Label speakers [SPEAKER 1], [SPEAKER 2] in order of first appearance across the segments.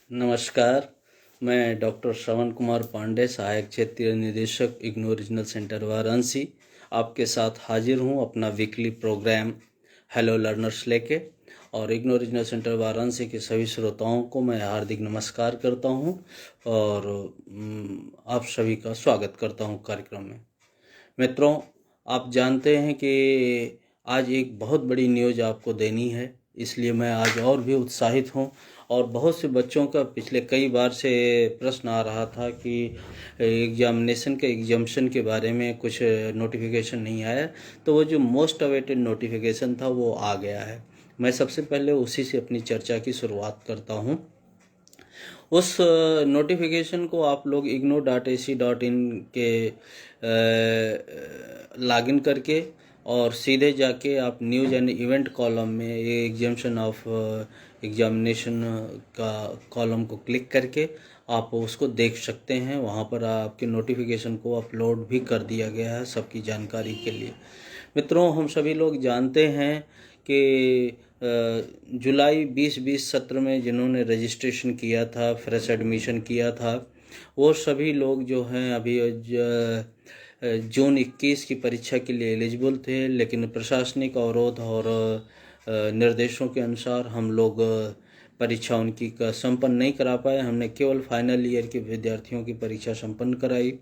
[SPEAKER 1] नमस्कार। मैं डॉक्टर श्रवण कुमार पांडे, सहायक क्षेत्रीय निदेशक इग्नू रीजनल सेंटर वाराणसी, आपके साथ हाजिर हूँ अपना वीकली प्रोग्राम हेलो लर्नर्स लेके। और इग्नू रीजनल सेंटर वाराणसी के सभी श्रोताओं को मैं हार्दिक नमस्कार करता हूँ और आप सभी का स्वागत करता हूँ कार्यक्रम में। मित्रों, आप जानते हैं कि आज एक बहुत बड़ी न्यूज़ आपको देनी है, इसलिए मैं आज और भी उत्साहित हूँ। और बहुत से बच्चों का पिछले कई बार से प्रश्न आ रहा था कि एग्जामिनेशन के एग्जाम्शन के बारे में कुछ नोटिफिकेशन नहीं आया, तो वो जो मोस्ट अवेटेड नोटिफिकेशन था वो आ गया है। मैं सबसे पहले उसी से अपनी चर्चा की शुरुआत करता हूँ। उस नोटिफिकेशन को आप लोग igno.ac.in के लॉगिन करके और सीधे जाके आप न्यूज़ एंड इवेंट कॉलम में ये एग्जाम्शन ऑफ एग्जामिनेशन का कॉलम को क्लिक करके आप उसको देख सकते हैं। वहाँ पर आपके नोटिफिकेशन को अपलोड भी कर दिया गया है सबकी जानकारी के लिए। मित्रों, हम सभी लोग जानते हैं कि जुलाई 2020 सत्र में जिन्होंने रजिस्ट्रेशन किया था, फ्रेश एडमिशन किया था, वो सभी लोग जो हैं अभी जून 21 की परीक्षा के लिए एलिजिबल थे, लेकिन प्रशासनिक अवरोध और निर्देशों के अनुसार हम लोग परीक्षा उनकी का संपन्न नहीं करा पाए। हमने केवल फाइनल ईयर के विद्यार्थियों की परीक्षा संपन्न कराई।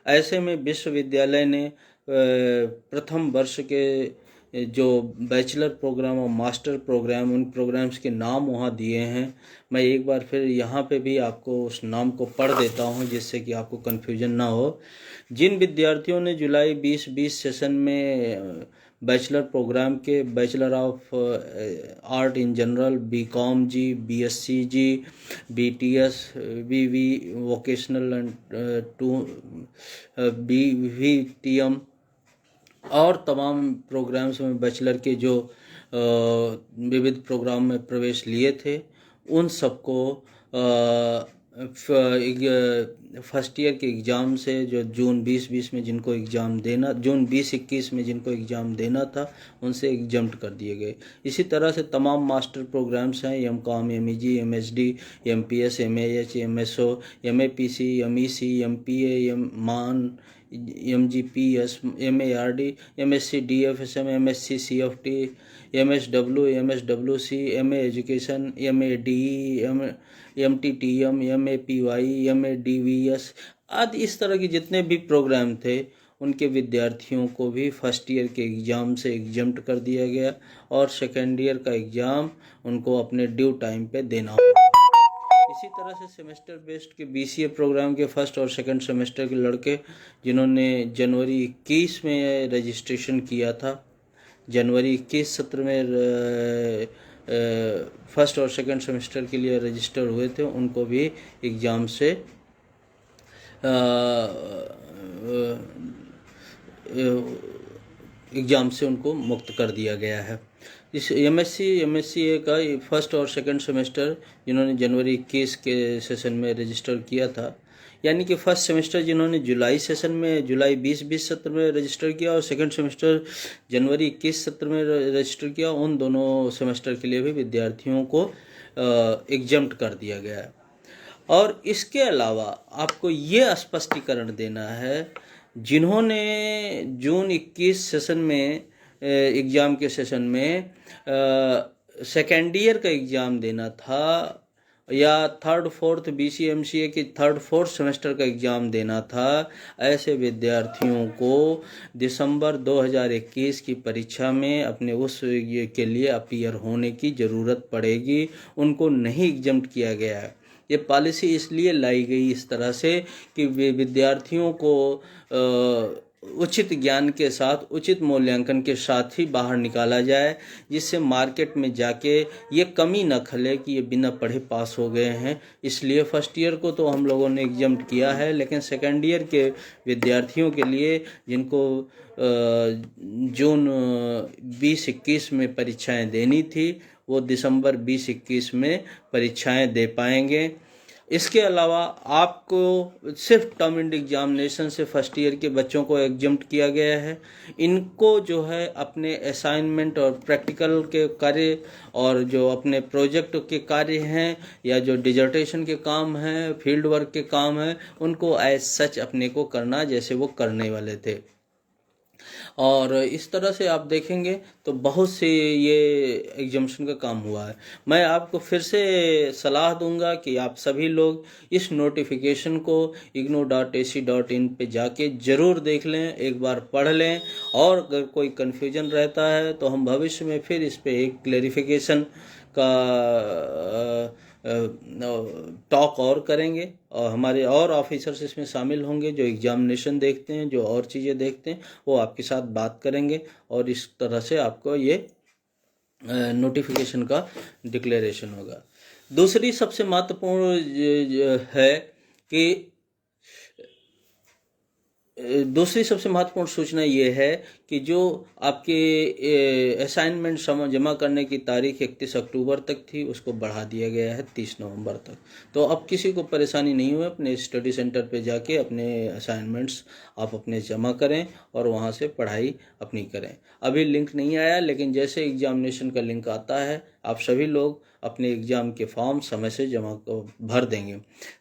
[SPEAKER 1] ऐसे में विश्वविद्यालय ने प्रथम वर्ष के जो बैचलर प्रोग्राम और मास्टर प्रोग्राम, उन प्रोग्राम्स के नाम वहाँ दिए हैं। मैं एक बार फिर यहाँ पे भी आपको उस नाम को पढ़ देता हूँ जिससे कि आपको कन्फ्यूजन ना हो। जिन विद्यार्थियों ने जुलाई 2020 सेशन में बैचलर प्रोग्राम के bachelor of art in general, BCom G, BSc G, BTS, BV vocational and BVTM और तमाम प्रोग्राम्स में बैचलर के जो विविध प्रोग्राम में प्रवेश लिए थे, उन सबको फर्स्ट ईयर के एग्ज़ाम से जो जून 2020 में जिनको एग्ज़ाम देना, जून 2021 में जिनको एग्ज़ाम देना था, उनसे एग्जम्प्ट कर दिए गए। इसी तरह से तमाम मास्टर प्रोग्राम्स हैं, MCom, MEG, MSD, MPS, MAH, MSO, MAPC, MEC, MPA, एममान, MGPS, MARD, MSc DFSM, MSc CFT, MSW, MSWC, MA education, MADE, MTTM, MAPY, MADVS आदि इस तरह के जितने भी प्रोग्राम थे, उनके विद्यार्थियों को भी फर्स्ट ईयर के एग्ज़ाम से एग्जम्प्ट कर दिया गया और सेकेंड ईयर का एग्ज़ाम उनको अपने ड्यू टाइम पे देना होगा। इसी तरह से सेमेस्टर बेस्ड के बीसीए प्रोग्राम के फर्स्ट और सेकंड सेमेस्टर के लड़के जिन्होंने जनवरी 21 में रजिस्ट्रेशन किया था, जनवरी 21 सत्र में फर्स्ट और सेकंड सेमेस्टर के लिए रजिस्टर हुए थे, उनको भी एग्ज़ाम से उनको मुक्त कर दिया गया है। इस एमएससी का फर्स्ट और सेकंड सेमेस्टर जिन्होंने जनवरी 21 के सेशन में रजिस्टर किया था, यानी कि फर्स्ट सेमेस्टर जिन्होंने जुलाई सेशन में जुलाई 2020 सत्र में रजिस्टर किया और सेकंड सेमेस्टर जनवरी 21 सत्र में रजिस्टर किया, उन दोनों सेमेस्टर के लिए भी विद्यार्थियों को एग्जम्प्ट कर दिया गया है। और इसके अलावा आपको ये स्पष्टीकरण देना है, जिन्होंने जून 21 सेशन में एग्ज़ाम के सेशन में सेकेंड ईयर का एग्ज़ाम देना था या थर्ड फोर्थ बीसीएमसीए की थर्ड फोर्थ सेमेस्टर का एग्ज़ाम देना था, ऐसे विद्यार्थियों को दिसंबर 2021 की परीक्षा में अपने उस के लिए अपीयर होने की ज़रूरत पड़ेगी। उनको नहीं एग्जम्प्ट किया गया है। ये पॉलिसी इसलिए लाई गई इस तरह से कि विद्यार्थियों को उचित ज्ञान के साथ, उचित मूल्यांकन के साथ ही बाहर निकाला जाए, जिससे मार्केट में जाके ये कमी न खले कि ये बिना पढ़े पास हो गए हैं। इसलिए फर्स्ट ईयर को तो हम लोगों ने एग्जम्प्ट किया है, लेकिन सेकेंड ईयर के विद्यार्थियों के लिए जिनको जून 2021 में परीक्षाएं देनी थी, वो दिसंबर 2021 में परीक्षाएं दे पाएंगे। इसके अलावा आपको सिर्फ टर्म एंड एग्जामिनेशन से फर्स्ट ईयर के बच्चों को एग्जम्प्ट किया गया है। इनको जो है अपने असाइनमेंट और प्रैक्टिकल के कार्य और जो अपने प्रोजेक्ट के कार्य हैं या जो डिजर्टेशन के काम हैं, फील्ड वर्क के काम हैं, उनको एज सच अपने को करना जैसे वो करने वाले थे। और इस तरह से आप देखेंगे तो बहुत से ये एग्जामिनेशन का काम हुआ है। मैं आपको फिर से सलाह दूंगा कि आप सभी लोग इस नोटिफिकेशन को ignou.ac.in पे जाके ज़रूर देख लें, एक बार पढ़ लें, और अगर कोई कन्फ्यूजन रहता है तो हम भविष्य में फिर इस पे एक क्लेरिफिकेशन का टॉक और करेंगे, और हमारे और ऑफिसर्स इसमें शामिल होंगे जो एग्जामिनेशन देखते हैं, जो और चीज़ें देखते हैं, वो आपके साथ बात करेंगे और इस तरह से आपको ये नोटिफिकेशन का डिक्लेरेशन होगा। दूसरी सबसे महत्वपूर्ण है कि दूसरी सबसे महत्वपूर्ण सूचना ये है कि जो आपके असाइनमेंट जमा करने की तारीख 31 अक्टूबर तक थी, उसको बढ़ा दिया गया है 30 नवंबर तक। तो अब किसी को परेशानी नहीं हुई, अपने स्टडी सेंटर पे जाके अपने असाइनमेंट्स आप अपने जमा करें और वहाँ से पढ़ाई अपनी करें। अभी लिंक नहीं आया, लेकिन जैसे एग्जामिनेशन का लिंक आता है आप सभी लोग अपने एग्ज़ाम के फॉर्म समय से भर देंगे।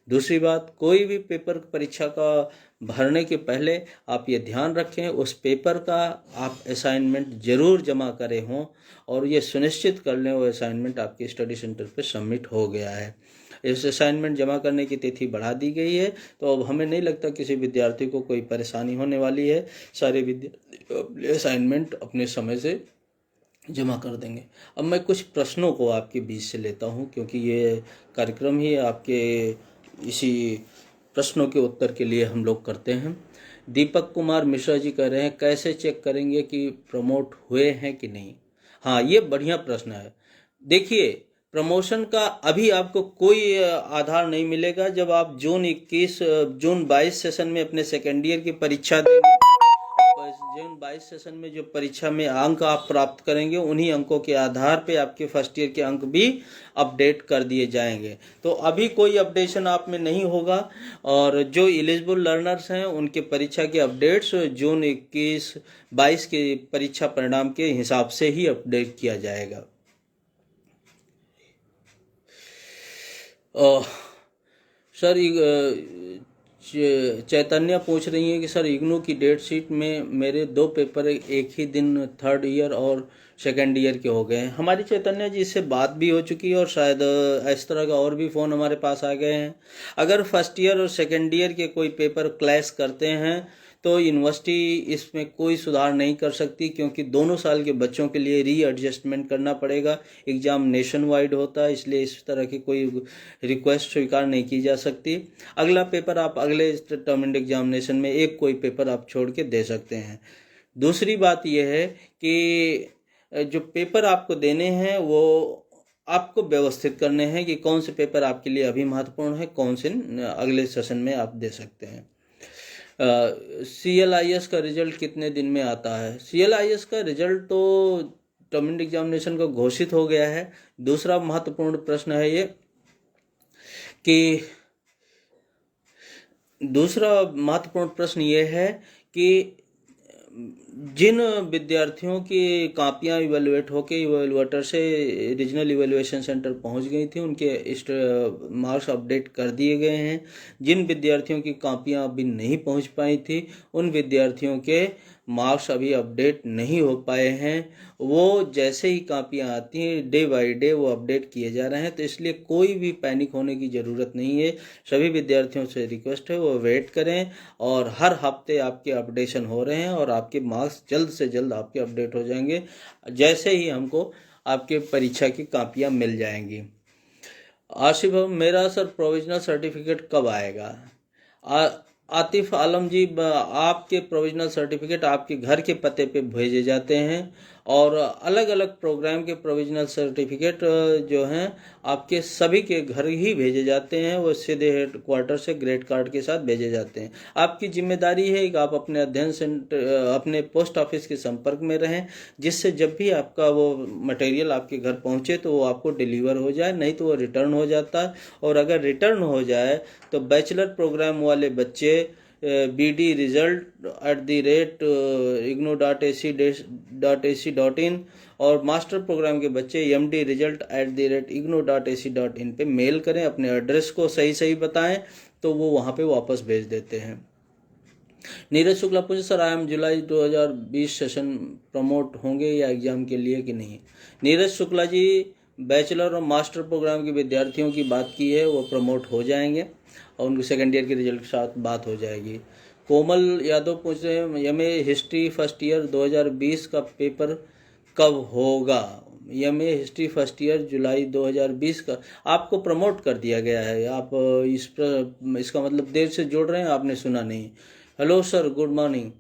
[SPEAKER 1] दूसरी बात, कोई भी पेपर परीक्षा का भरने के पहले आप ये ध्यान रखें उस पेपर का आप असाइनमेंट ज़रूर जमा करे हों, और ये सुनिश्चित कर लें वो असाइनमेंट आपके स्टडी सेंटर पे सबमिट हो गया है। इस असाइनमेंट जमा करने की तिथि बढ़ा दी गई है, तो अब हमें नहीं लगता किसी विद्यार्थी को कोई परेशानी होने वाली है। सारे विद्यार्थी असाइनमेंट अपने समय से जमा कर देंगे। अब मैं कुछ प्रश्नों को आपके बीच से लेता हूं, क्योंकि ये कार्यक्रम ही आपके इसी प्रश्नों के उत्तर के लिए हम लोग करते हैं। दीपक कुमार मिश्रा जी कह रहे हैं, कैसे चेक करेंगे कि प्रमोट हुए हैं कि नहीं? हाँ, ये बढ़िया प्रश्न है। देखिए, प्रमोशन का अभी आपको कोई आधार नहीं मिलेगा। जब आप जून 22 सेशन में अपने सेकेंड ईयर की परीक्षा देंगे, जून 22 सेशन में जो परीक्षा में अंक आप प्राप्त करेंगे, उन्हीं अंकों के आधार पे आपके फर्स्ट ईयर के अंक भी अपडेट कर दिए जाएंगे। तो अभी कोई अपडेशन आप में नहीं होगा, और जो एलिजिबल लर्नर्स हैं उनके परीक्षा के अपडेट्स जून 21-22 के परीक्षा परिणाम के हिसाब से ही अपडेट किया जाएगा। सर, चैतन्य पूछ रही है कि सर, इग्नू की डेट शीट में मेरे 2 पेपर एक ही दिन थर्ड ईयर और सेकेंड ईयर के हो गए हैं। हमारी चैतन्य जी इससे बात भी हो चुकी है, और शायद इस तरह का और भी फ़ोन हमारे पास आ गए हैं। अगर फर्स्ट ईयर और सेकेंड ईयर के कोई पेपर क्लैश करते हैं तो यूनिवर्सिटी इसमें कोई सुधार नहीं कर सकती, क्योंकि दोनों साल के बच्चों के लिए रीएडजस्टमेंट करना पड़ेगा। एग्ज़ाम नेशन वाइड होता है, इसलिए इस तरह की कोई रिक्वेस्ट स्वीकार नहीं की जा सकती। अगला पेपर आप अगले टर्म एंड एग्जामिनेशन में एक कोई पेपर आप छोड़ के दे सकते हैं। दूसरी बात यह है कि जो पेपर आपको देने हैं वो आपको व्यवस्थित करने हैं कि कौन से पेपर आपके लिए अभी महत्वपूर्ण है, कौन से अगले सेशन में आप दे सकते हैं। CLIS का रिजल्ट कितने दिन में आता है? CLIS का रिजल्ट तो टर्म एंड एग्जामिनेशन को घोषित हो गया है। दूसरा महत्वपूर्ण प्रश्न है ये कि जिन विद्यार्थियों की कापियां इवेलुएट होके इवेलुएटर से रीजनल इवेलुएशन सेंटर पहुंच गई थी, उनके मार्क्स अपडेट कर दिए गए हैं। जिन विद्यार्थियों की कापियां अभी नहीं पहुंच पाई थी, उन विद्यार्थियों के मार्क्स अभी अपडेट नहीं हो पाए हैं। वो जैसे ही कापियां आती हैं डे बाय डे वो अपडेट किए जा रहे हैं, तो इसलिए कोई भी पैनिक होने की ज़रूरत नहीं है। सभी विद्यार्थियों से रिक्वेस्ट है वो वेट करें, और हर हफ्ते आपके अपडेशन हो रहे हैं और आपके मार्क्स जल्द से जल्द आपके अपडेट हो जाएंगे जैसे ही हमको आपके परीक्षा की कापियां मिल जाएंगी। आसिफ, मेरा सर प्रोविजनल सर्टिफिकेट कब आएगा? आतिफ आलम जी, आपके प्रोविजनल सर्टिफिकेट आपके घर के पते पे भेजे जाते हैं, और अलग अलग प्रोग्राम के प्रोविजनल सर्टिफिकेट जो हैं आपके सभी के घर ही भेजे जाते हैं। वो सीधे हेड क्वार्टर से ग्रेड कार्ड के साथ भेजे जाते हैं। आपकी जिम्मेदारी है कि आप अपने अध्ययन सेंटर अपने पोस्ट ऑफिस के संपर्क में रहें, जिससे जब भी आपका वो मटेरियल आपके घर पहुंचे तो वो आपको डिलीवर हो जाए, नहीं तो वो रिटर्न हो जाता है। और अगर रिटर्न हो जाए तो बैचलर प्रोग्राम वाले बच्चे bd.result@igno.ac.in और मास्टर प्रोग्राम के बच्चे mdresult@igno.ac.in पे मेल करें, अपने एड्रेस को सही बताएं तो वो वहाँ पे वापस भेज देते हैं। नीरज शुक्ला पूछे, सर IIM जुलाई 2020 सेशन प्रमोट होंगे या एग्जाम के लिए कि नहीं। नीरज शुक्ला जी, बैचलर और मास्टर प्रोग्राम के विद्यार्थियों की बात की है, वो प्रमोट हो जाएंगे और उनके सेकेंड ईयर के रिजल्ट के साथ बात हो जाएगी। कोमल यादव पूछ रहे हैं, MA हिस्ट्री फर्स्ट ईयर 2020 का पेपर कब होगा। MA हिस्ट्री फर्स्ट ईयर जुलाई 2020 का आपको प्रमोट कर दिया गया है। आप इसका मतलब देर से जोड़ रहे हैं, आपने सुना नहीं। Hello sir, good morning.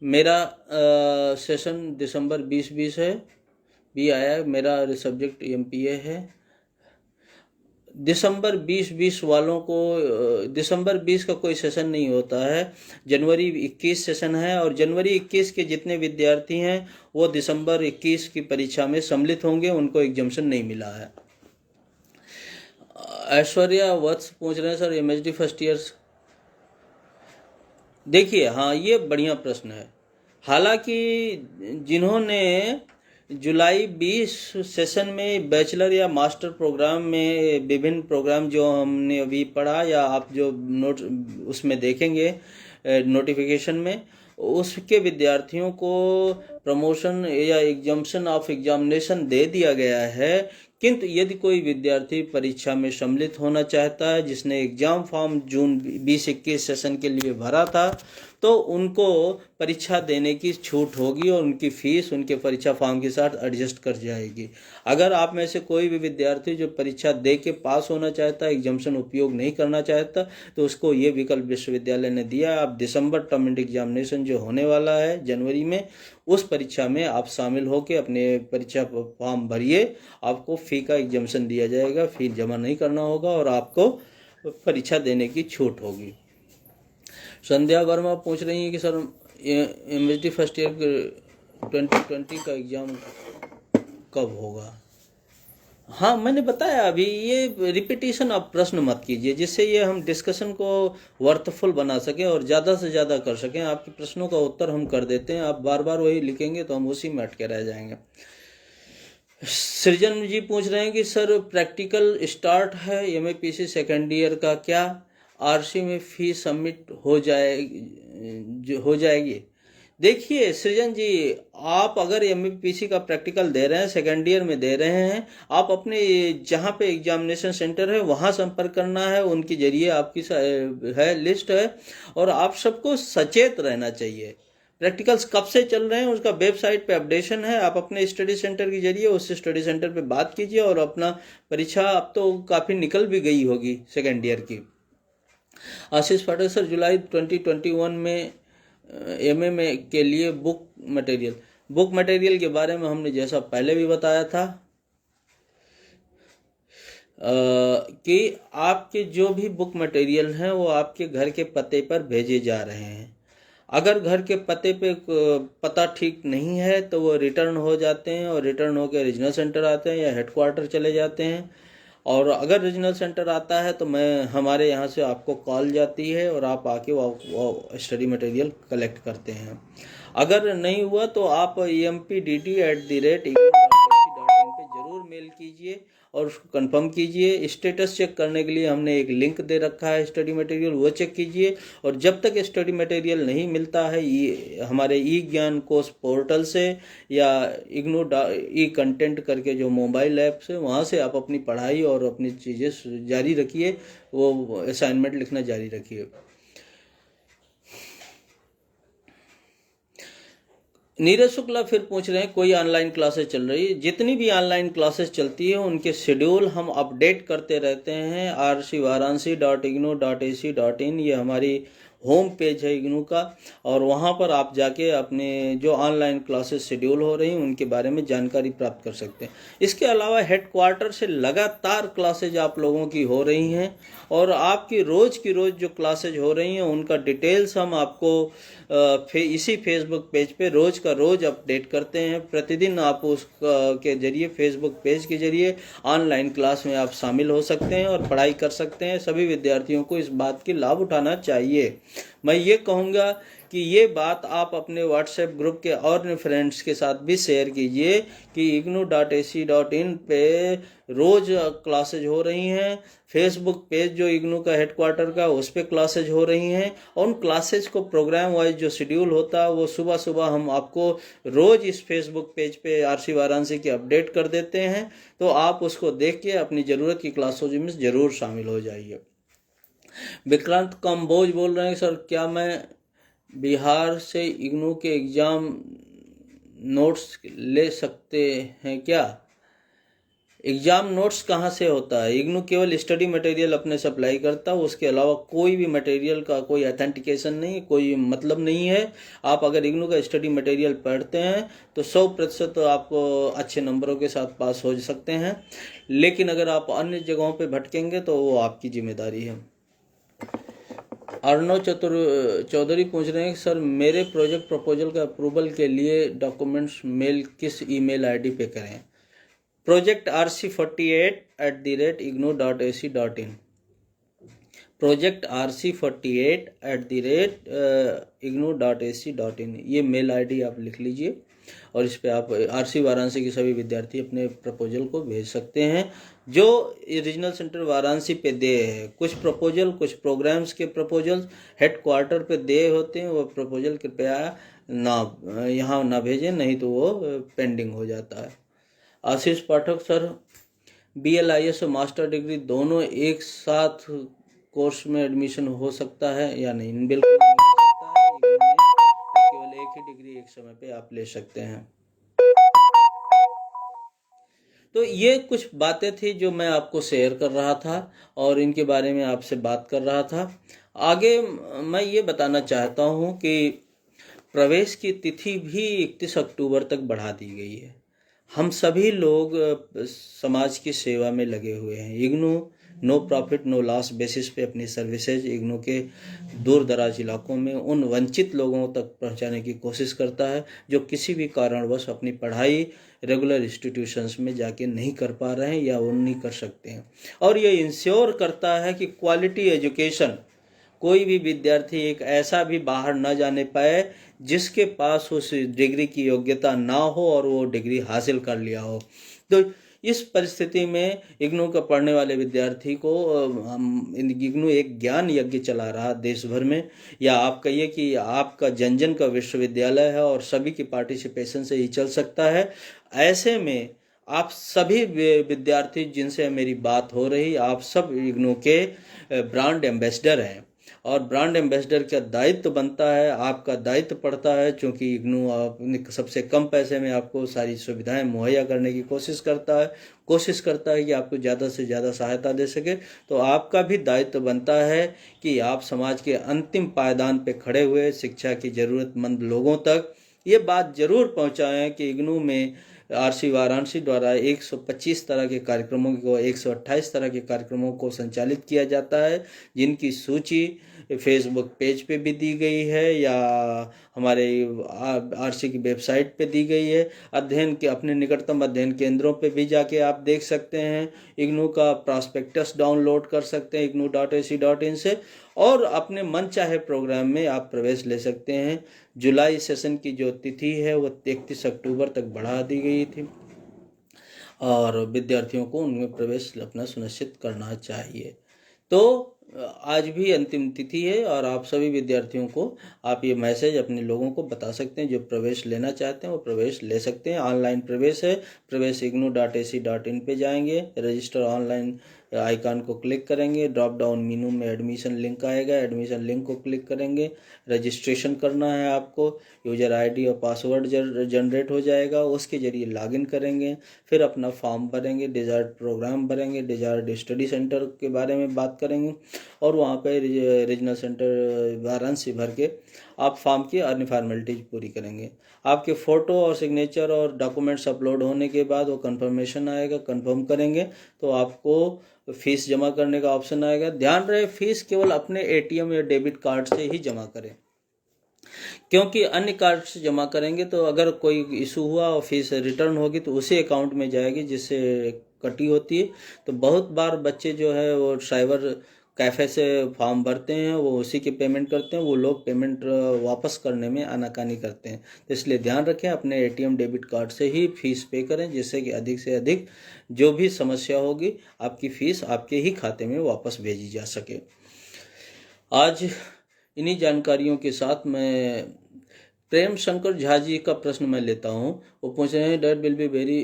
[SPEAKER 1] मेरा सेशन दिसंबर 2020 है, भी आया है। मेरा सब्जेक्ट MPA है। दिसंबर 2020 वालों को दिसंबर 20 का कोई सेशन नहीं होता है, जनवरी 21 सेशन है। और जनवरी 21 के जितने विद्यार्थी हैं वो दिसंबर 21 की परीक्षा में सम्मिलित होंगे, उनको एग्जामिशन नहीं मिला है। ऐश्वर्या वत्स पूछ रहे हैं, सर MHD फर्स्ट ईयर। देखिए, हाँ, ये बढ़िया प्रश्न है। हालांकि जिन्होंने जुलाई 20 सेशन में बैचलर या मास्टर प्रोग्राम में विभिन्न प्रोग्राम जो हमने अभी पढ़ा या आप जो नोट उसमें देखेंगे नोटिफिकेशन में, उसके विद्यार्थियों को प्रमोशन या एग्जाम्पशन ऑफ एग्जामिनेशन दे दिया गया है। किंतु यदि कोई विद्यार्थी परीक्षा में सम्मिलित होना चाहता है, जिसने एग्जाम फॉर्म जून 2021 सेशन के लिए भरा था, तो उनको परीक्षा देने की छूट होगी और उनकी फीस उनके परीक्षा फॉर्म के साथ एडजस्ट कर जाएगी। अगर आप में से कोई भी विद्यार्थी जो परीक्षा दे के पास होना चाहता है, एग्जामिनेशन उपयोग नहीं करना चाहता, तो उसको ये विकल्प विश्वविद्यालय ने दिया है। आप दिसंबर टर्म एंड एग्जामिनेशन जो होने वाला है जनवरी में, उस परीक्षा में आप शामिल होकर अपने परीक्षा फॉर्म भरिए। आपको फी का एग्जामिनेशन दिया जाएगा, फी जमा नहीं करना होगा और आपको परीक्षा देने की छूट होगी। संध्या वर्मा पूछ रही हैं कि सर MHD फर्स्ट ईयर 2020 का एग्ज़ाम कब होगा। हाँ, मैंने बताया अभी, ये रिपीटिशन आप प्रश्न मत कीजिए, जिससे ये हम डिस्कशन को वर्थफुल बना सकें और ज़्यादा से ज़्यादा कर सकें। आपके प्रश्नों का उत्तर हम कर देते हैं, आप बार बार वही लिखेंगे तो हम उसी में अटके रह जाएंगे। सृजन जी पूछ रहे हैं कि सर प्रैक्टिकल स्टार्ट है MAPC सेकेंड ईयर का, क्या RC में फीस सबमिट हो जाएगी। देखिए सृजन जी, आप अगर MAPC का प्रैक्टिकल दे रहे हैं, सेकेंड ईयर में दे रहे हैं, आप अपने जहाँ पे एग्जामिनेशन सेंटर है वहाँ संपर्क करना है। उनके जरिए आपकी है लिस्ट है और आप सबको सचेत रहना चाहिए। प्रैक्टिकल्स कब से चल रहे हैं उसका वेबसाइट पे अपडेशन है। आप अपने स्टडी सेंटर के जरिए उस स्टडी सेंटर पे बात कीजिए और अपना परीक्षा अब तो काफ़ी निकल भी गई होगी सेकेंड ईयर की। आशीष पाठक, सर जुलाई 2021 में MA में के लिए बुक मटेरियल के बारे में हमने जैसा पहले भी बताया था कि आपके जो भी बुक मटेरियल हैं वो आपके घर के पते पर भेजे जा रहे हैं। अगर घर के पते पे पता ठीक नहीं है तो वो रिटर्न हो जाते हैं और रिटर्न होकर रीजनल सेंटर आते हैं या हेडक्वार्टर चले जाते हैं। और अगर रीजनल सेंटर आता है तो हमारे यहाँ से आपको कॉल जाती है और आप आके वो स्टडी मटेरियल कलेक्ट करते हैं। अगर नहीं हुआ तो आप empdd@igno.ac.in पे ज़रूर मेल कीजिए और उसको कंफर्म कीजिए। स्टेटस चेक करने के लिए हमने एक लिंक दे रखा है स्टडी मटेरियल, वो चेक कीजिए। और जब तक स्टडी मटेरियल नहीं मिलता है हमारे ज्ञान कोर्स पोर्टल से या इग्नो कंटेंट करके जो मोबाइल ऐप से, वहाँ से आप अपनी पढ़ाई और अपनी चीज़ें जारी रखिए, वो असाइनमेंट लिखना जारी रखिए। नीरज शुक्ला फिर पूछ रहे हैं कोई ऑनलाइन क्लासेस चल रही है। जितनी भी ऑनलाइन क्लासेस चलती है उनके शेड्यूल हम अपडेट करते रहते हैं। rcvaranasi.igno.ac.in ये हमारी होम पेज है इग्नू का, और वहाँ पर आप जाके अपने जो ऑनलाइन क्लासेस शेड्यूल हो रही हैं उनके बारे में जानकारी प्राप्त कर सकते हैं। इसके अलावा हेडक्वार्टर से लगातार क्लासेज आप लोगों की हो रही हैं, और आपकी रोज़ की रोज़ जो क्लासेज हो रही हैं उनका डिटेल्स हम आपको इसी फेसबुक पेज पे रोज़ का रोज़ अपडेट करते हैं। प्रतिदिन आप उस के जरिए, फेसबुक पेज के जरिए ऑनलाइन क्लास में आप शामिल हो सकते हैं और पढ़ाई कर सकते हैं। सभी विद्यार्थियों को इस बात की लाभ उठाना चाहिए। मैं ये कहूँगा कि ये बात आप अपने व्हाट्सएप ग्रुप के और फ्रेंड्स के साथ भी शेयर कीजिए कि ignu.ac.in पे रोज़ क्लासेज हो रही हैं। फेसबुक पेज जो इग्नू का हेडक्वार्टर का, उस पर क्लासेज हो रही हैं, और उन क्लासेज को प्रोग्राम वाइज जो शेड्यूल होता है वो सुबह सुबह हम आपको रोज़ इस फेसबुक पेज पे आरसी वाराणसी की अपडेट कर देते हैं। तो आप उसको देख के अपनी ज़रूरत की क्लासों में ज़रूर शामिल हो जाइए। विक्रांत कंबोज बोल रहे हैं, सर क्या मैं बिहार से इग्नू के एग्ज़ाम नोट्स ले सकते हैं क्या? एग्ज़ाम नोट्स कहाँ से होता है? इग्नू केवल स्टडी मटेरियल अपने सप्लाई करता है, उसके अलावा कोई भी मटेरियल का कोई ऑथेंटिकेशन नहीं, कोई मतलब नहीं है। आप अगर इग्नू का स्टडी मटेरियल पढ़ते हैं तो 100% तो आपको अच्छे नंबरों के साथ पास हो सकते हैं, लेकिन अगर आप अन्य जगहों पे भटकेंगे तो वो आपकी जिम्मेदारी है। अर्णव चौधरी पूछ रहे हैं कि सर मेरे प्रोजेक्ट प्रपोजल का अप्रूवल के लिए डॉक्यूमेंट्स मेल किस ईमेल आईडी पे करें? प्रोजेक्ट rc48@ignu.ac.in, प्रोजेक्ट rc48@ignu.ac.in, ये मेल आईडी आप लिख लीजिए, और इस पे आप आरसी वाराणसी के सभी विद्यार्थी अपने प्रपोजल को भेज सकते हैं जो रीजनल सेंटर वाराणसी पे दे है। कुछ प्रपोजल, कुछ प्रोग्राम्स के प्रपोजल हेडक्वार्टर पे दे होते हैं, वो प्रपोजल कृपया ना यहाँ ना भेजें, नहीं तो वो पेंडिंग हो जाता है। आशीष पाठक सर, BLIS और मास्टर डिग्री दोनों एक साथ कोर्स में एडमिशन हो सकता है या नहीं? बिल्कुल नहीं हो सकता है। केवल एक ही डिग्री एक समय पे आप ले सकते हैं। तो ये कुछ बातें थी जो मैं आपको शेयर कर रहा था और इनके बारे में आपसे बात कर रहा था। आगे मैं ये बताना चाहता हूँ कि प्रवेश की तिथि भी 31 अक्टूबर तक बढ़ा दी गई है। हम सभी लोग समाज की सेवा में लगे हुए हैं। IGNOU no profit no loss basis पे अपनी सर्विसेज इग्नू के दूर दराज इलाकों में उन वंचित लोगों तक पहुंचाने की कोशिश करता है जो किसी भी कारणवश अपनी पढ़ाई रेगुलर इंस्टीट्यूशंस में जाके नहीं कर पा रहे हैं या वो नहीं कर सकते हैं। और ये इंश्योर करता है कि क्वालिटी एजुकेशन, कोई भी विद्यार्थी एक ऐसा भी बाहर न जाने पाए जिसके पास उस डिग्री की योग्यता ना हो और वो डिग्री हासिल कर लिया हो। तो इस परिस्थिति में इग्नू का पढ़ने वाले विद्यार्थी को इग्नू एक ज्ञान यज्ञ चला रहा देश भर में, या आप कहिए कि आपका जन जन का विश्वविद्यालय है और सभी की पार्टिसिपेशन से ही चल सकता है। ऐसे में आप सभी विद्यार्थी जिनसे मेरी बात हो रही, आप सब इग्नू के ब्रांड एम्बेसडर हैं, और ब्रांड एम्बेसडर का दायित्व बनता है, आपका दायित्व पड़ता है, क्योंकि इग्नू सबसे कम पैसे में आपको सारी सुविधाएं मुहैया करने की कोशिश करता है कि आपको ज़्यादा से ज़्यादा सहायता दे सके। तो आपका भी दायित्व बनता है कि आप समाज के अंतिम पायदान पे खड़े हुए शिक्षा की ज़रूरतमंद लोगों तक ये बात जरूर पहुंचाएं कि इग्नू में आरसी वाराणसी द्वारा 125 तरह के कार्यक्रमों को 128 तरह के कार्यक्रमों को संचालित किया जाता है, जिनकी सूची फेसबुक पेज पे भी दी गई है या हमारे आरसी की वेबसाइट पे दी गई है। अध्ययन के अपने निकटतम अध्ययन केंद्रों पे भी जाके आप देख सकते हैं। इग्नू का प्रॉस्पेक्टस डाउनलोड कर सकते हैं ignu.ac.in से, और अपने मन चाहे प्रोग्राम में आप प्रवेश ले सकते हैं। जुलाई सेशन की जो तिथि है वो 31 अक्टूबर तक बढ़ा दी गई थी, और विद्यार्थियों को उनमें प्रवेश अपना सुनिश्चित करना चाहिए। तो आज भी अंतिम तिथि है, और आप सभी विद्यार्थियों को आप ये मैसेज अपने लोगों को बता सकते हैं। जो प्रवेश लेना चाहते हैं वो प्रवेश ले सकते हैं। ऑनलाइन प्रवेश है, प्रवेश ignu.ac.in पे जाएंगे, रजिस्टर ऑनलाइन आइकन को क्लिक करेंगे, ड्रॉप डाउन मेनू में एडमिशन लिंक आएगा, एडमिशन लिंक को क्लिक करेंगे, रजिस्ट्रेशन करना है आपको, यूजर आईडी और पासवर्ड जनरेट हो जाएगा, उसके जरिए लॉगिन करेंगे, फिर अपना फॉर्म भरेंगे, डिज़ायर्ड प्रोग्राम भरेंगे, डिज़ायर्ड स्टडी सेंटर के बारे में बात करेंगे और वहाँ पे रीजनल सेंटर वाराणसी भर के आप फॉर्म की अन्य फॉर्मेलिटीज पूरी करेंगे। आपके फ़ोटो और सिग्नेचर और डॉक्यूमेंट्स अपलोड होने के बाद वो कंफर्मेशन आएगा, कंफर्म करेंगे तो आपको फीस जमा करने का ऑप्शन आएगा। ध्यान रहे फीस केवल अपने एटीएम या डेबिट कार्ड से ही जमा करें, क्योंकि अन्य कार्ड से जमा करेंगे तो अगर कोई इशू हुआ और फीस रिटर्न होगी तो उसी अकाउंट में जाएगी जिससे कटी होती है। तो बहुत बार बच्चे जो है वो साइबर कैफ़े से फॉर्म भरते हैं, वो उसी की पेमेंट करते हैं, वो लोग पेमेंट वापस करने में आनाकानी करते हैं। तो इसलिए ध्यान रखें अपने एटीएम डेबिट कार्ड से ही फीस पे करें, जिससे कि अधिक से अधिक जो भी समस्या होगी आपकी फ़ीस आपके ही खाते में वापस भेजी जा सके। आज इन्हीं जानकारियों के साथ मैं प्रेम शंकर झा जी का प्रश्न मैं लेता हूँ। वो पूछ रहे हैं that will be very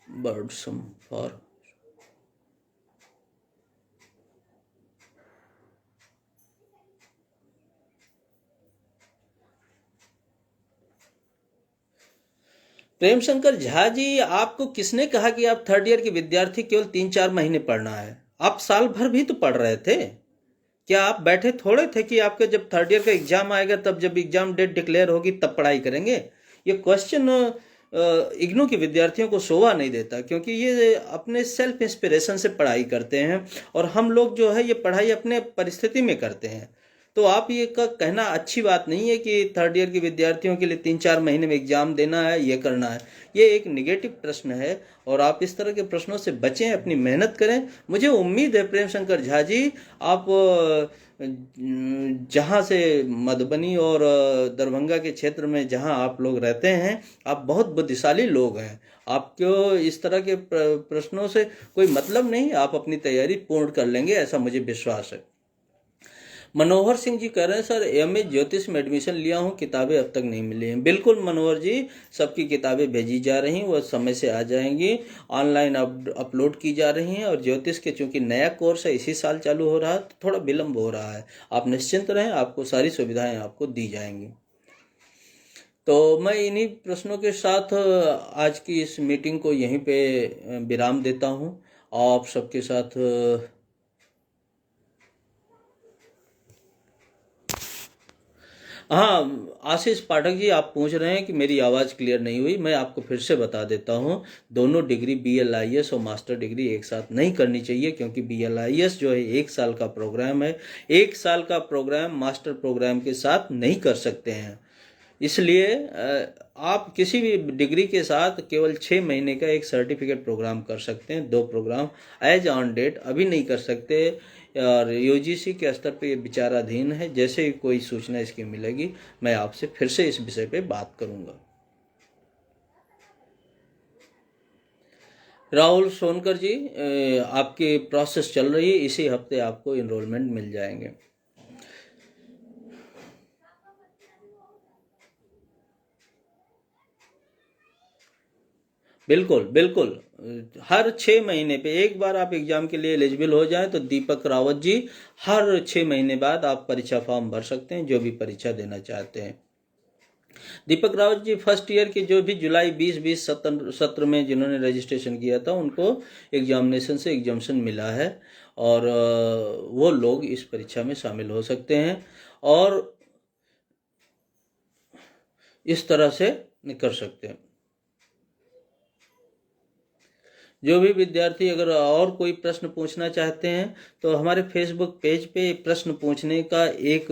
[SPEAKER 1] burdensome for Prem Shankar Jha ji, आपको किसने कहा कि आप थर्ड ईयर के विद्यार्थी केवल 3-4 महीने पढ़ना है? आप साल भर भी तो पढ़ रहे थे। क्या आप बैठे थोड़े थे कि आपका जब थर्ड ईयर का एग्जाम आएगा तब जब एग्जाम डेट डिक्लेयर होगी तब पढ़ाई करेंगे? ये क्वेश्चन इग्नू के विद्यार्थियों को शोभा नहीं देता, क्योंकि ये अपने सेल्फ इंस्पिरेशन से पढ़ाई करते हैं और हम लोग जो है ये पढ़ाई अपने परिस्थिति में करते हैं। तो आप ये का कहना अच्छी बात नहीं है कि थर्ड ईयर के विद्यार्थियों के लिए 3-4 महीने में एग्जाम देना है, ये करना है। ये एक निगेटिव प्रश्न है और आप इस तरह के प्रश्नों से बचें, अपनी मेहनत करें। मुझे उम्मीद है प्रेम शंकर झा जी, आप जहाँ से मधुबनी और दरभंगा के क्षेत्र में जहाँ आप लोग रहते हैं, आप बहुत बुद्धिशाली लोग हैं। आपको इस तरह के प्रश्नों से कोई मतलब नहीं, आप अपनी तैयारी पूर्ण कर लेंगे, ऐसा मुझे विश्वास है। मनोहर सिंह जी कह रहे हैं सर एमए ज्योतिष में एडमिशन लिया हूँ, किताबें अब तक नहीं मिली हैं। बिल्कुल मनोहर जी, सबकी किताबें भेजी जा रही, वो समय से आ जाएंगी, ऑनलाइन अपलोड की जा रही हैं। और ज्योतिष के चूंकि नया कोर्स है, इसी साल चालू हो रहा है, तो थोड़ा विलम्ब हो रहा है। आप निश्चिंत रहें, आपको सारी सुविधाएं आपको दी जाएंगी। तो मैं इन्हीं प्रश्नों के साथ आज की इस मीटिंग को यहीं पे विराम देता हूँ। आप सबके साथ हाँ, आशीष पाठक जी, आप पूछ रहे हैं कि मेरी आवाज़ क्लियर नहीं हुई। मैं आपको फिर से बता देता हूँ, दोनों डिग्री BLIS और मास्टर डिग्री एक साथ नहीं करनी चाहिए, क्योंकि BLIS जो है 1 साल का प्रोग्राम है, 1 साल का प्रोग्राम मास्टर प्रोग्राम के साथ नहीं कर सकते हैं। इसलिए आप किसी भी डिग्री के साथ केवल 6 महीने का एक सर्टिफिकेट प्रोग्राम कर सकते हैं, 2 प्रोग्राम एज ऑन डेट अभी नहीं कर सकते। और UGC के स्तर पे ये विचाराधीन है। जैसे ही कोई सूचना इसकी मिलेगी मैं आपसे फिर से इस विषय पे बात करूंगा। राहुल सोनकर जी, आपकी प्रोसेस चल रही है, इसी हफ्ते आपको इनरोलमेंट मिल जाएंगे। बिल्कुल बिल्कुल, हर 6 महीने पे एक बार आप एग्जाम के लिए एलिजिबल हो जाएं तो दीपक रावत जी हर 6 महीने बाद आप परीक्षा फॉर्म भर सकते हैं, जो भी परीक्षा देना चाहते हैं। दीपक रावत जी फर्स्ट ईयर के जो भी जुलाई 2020 सत्र में जिन्होंने रजिस्ट्रेशन किया था, उनको एग्जामिनेशन से एग्जामेशन मिला है और वो लोग इस परीक्षा में शामिल हो सकते हैं और इस तरह से कर सकते हैं। जो भी विद्यार्थी अगर और कोई प्रश्न पूछना चाहते हैं तो हमारे फेसबुक पेज पे प्रश्न पूछने का एक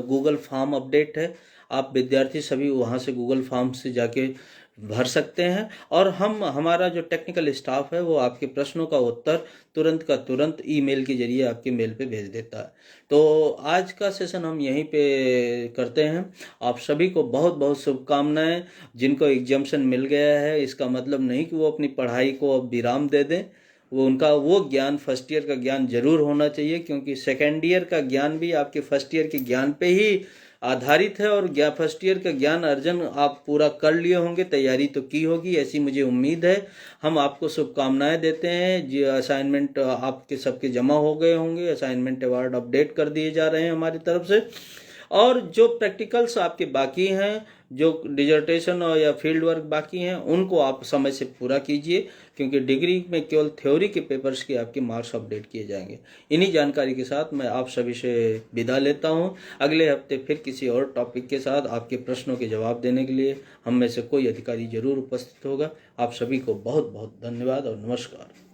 [SPEAKER 1] गूगल फॉर्म अपडेट है। आप विद्यार्थी सभी वहाँ से गूगल फॉर्म से जाके भर सकते हैं और हमारा जो टेक्निकल स्टाफ है वो आपके प्रश्नों का उत्तर तुरंत का तुरंत ईमेल के जरिए आपके मेल पे भेज देता है। तो आज का सेशन हम यहीं पे करते हैं। आप सभी को बहुत बहुत शुभकामनाएं। जिनको एग्जाम्शन मिल गया है, इसका मतलब नहीं कि वो अपनी पढ़ाई को अब विराम दे दें। वो उनका वो ज्ञान फर्स्ट ईयर का ज्ञान जरूर होना चाहिए, क्योंकि सेकेंड ईयर का ज्ञान भी आपके फर्स्ट ईयर के ज्ञान पे ही आधारित है और फर्स्ट ईयर का ज्ञान अर्जन आप पूरा कर लिए होंगे, तैयारी तो की होगी, ऐसी मुझे उम्मीद है। हम आपको शुभकामनाएं देते हैं जी। असाइनमेंट आपके सबके जमा हो गए होंगे, असाइनमेंट अवार्ड अपडेट कर दिए जा रहे हैं हमारी तरफ से। और जो प्रैक्टिकल्स आपके बाकी हैं, जो डिजर्टेशन और या फील्ड वर्क बाकी हैं, उनको आप समय से पूरा कीजिए, क्योंकि डिग्री में केवल थ्योरी के पेपर्स के आपके मार्क्स अपडेट किए जाएंगे। इन्हीं जानकारी के साथ मैं आप सभी से विदा लेता हूं। अगले हफ्ते फिर किसी और टॉपिक के साथ आपके प्रश्नों के जवाब देने के लिए हम में से कोई अधिकारी जरूर उपस्थित होगा। आप सभी को बहुत बहुत धन्यवाद और नमस्कार।